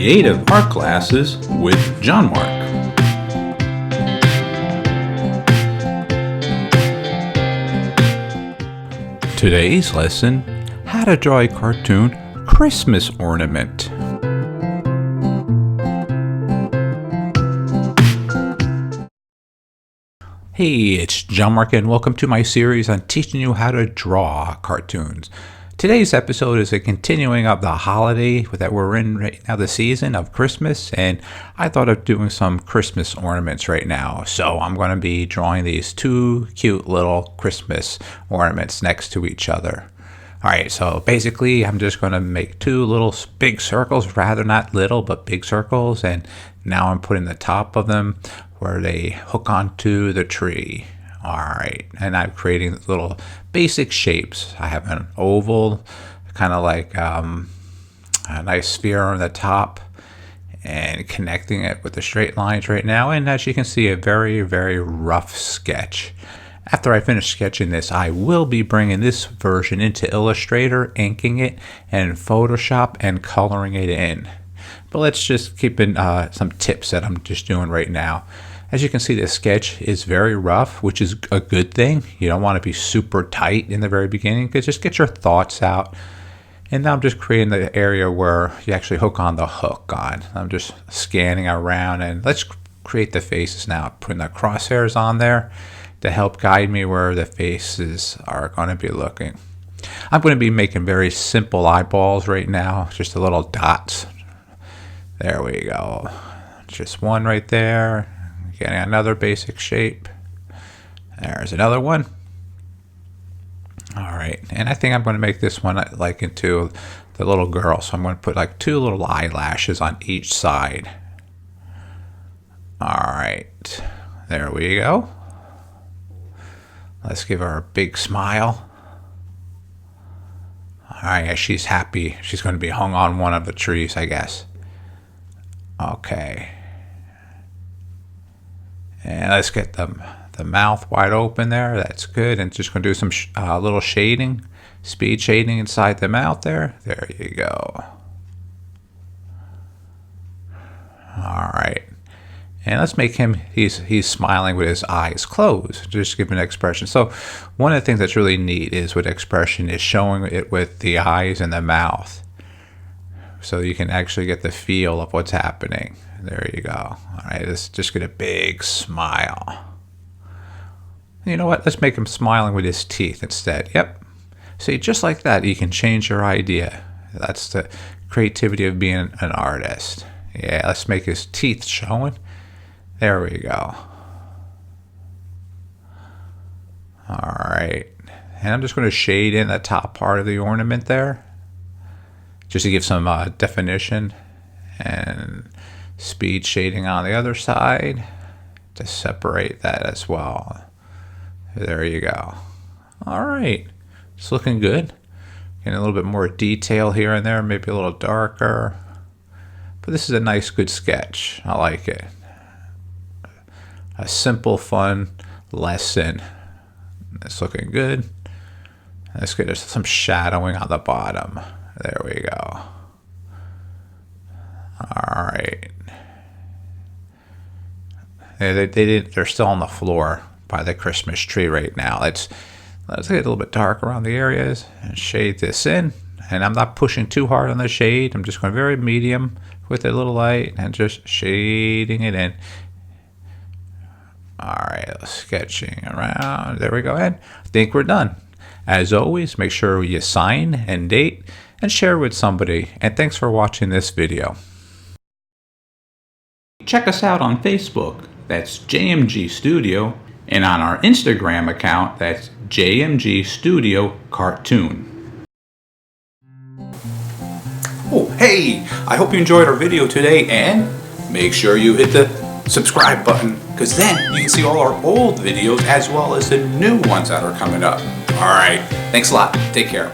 Creative Art Classes with John-Marc. Today's lesson, how to draw a cartoon Christmas ornament. Hey, it's John-Marc and welcome to my series on teaching you how to draw cartoons. Today's episode is a continuing of the holiday that we're in right now, the season of Christmas, and I thought of doing some Christmas ornaments right now. So I'm going to be drawing these two cute little Christmas ornaments next to each other. All right, so basically I'm just going to make two little big circles, rather not little, but big circles, and now I'm putting the top of them where they hook onto the tree. All right, and I'm creating little basic shapes. I have an oval, kind of like a nice sphere on the top, and connecting it with the straight lines right now. And as you can see, a very, very rough sketch. After I finish sketching this, I will be bringing this version into Illustrator, inking it, and Photoshop, and coloring it in. But let's just keep in some tips that I'm just doing right now. As you can see, this sketch is very rough, which is a good thing. You don't want to be super tight in the very beginning, because just get your thoughts out. And now I'm just creating the area where you actually hook on the hook on. I'm just scanning around, and let's create the faces now. Putting the crosshairs on there to help guide me where the faces are going to be looking. I'm going to be making very simple eyeballs right now, just a little dots. There we go. Just one right there. Getting another basic shape. There's another one. All right, and I think I'm going to make this one like into the little girl. So I'm going to put like two little eyelashes on each side. All right, there we go. Let's give her a big smile. All right, she's happy. She's going to be hung on one of the trees, I guess. Okay. And let's get the mouth wide open there. That's good. And just going to do some little shading, speed shading inside the mouth there. There you go. All right. And let's make him, he's smiling with his eyes closed. Just give an expression. So one of the things that's really neat is with expression is showing it with the eyes and the mouth. So you can actually get the feel of what's happening. There you go. All right, let's just get a big smile. You know what? Let's make him smiling with his teeth instead. Yep. See, just like that, you can change your idea. That's the creativity of being an artist. Yeah, let's make his teeth showing. There we go. All right. And I'm just going to shade in the top part of the ornament there, just to give some definition, and speed shading on the other side to separate that as well. There you go. All right, it's looking good. Getting a little bit more detail here and there, maybe a little darker, but this is a nice, good sketch. I like it. A simple, fun lesson. It's looking good. Let's get some shadowing on the bottom. There we go. All right. They're still on the floor by the Christmas tree right now. Let's get a little bit dark around the areas and shade this in. And I'm not pushing too hard on the shade. I'm just going very medium with a little light and just shading it in. All right, sketching around. There we go. And I think we're done. As always, make sure you sign and date and share with somebody. And thanks for watching this video. Check us out on Facebook, that's JMG Studio, and on our Instagram account, that's JMG Studio Cartoon. Oh, hey! I hope you enjoyed our video today, and make sure you hit the subscribe button, because then you can see all our old videos as well as the new ones that are coming up. All right, thanks a lot. Take care.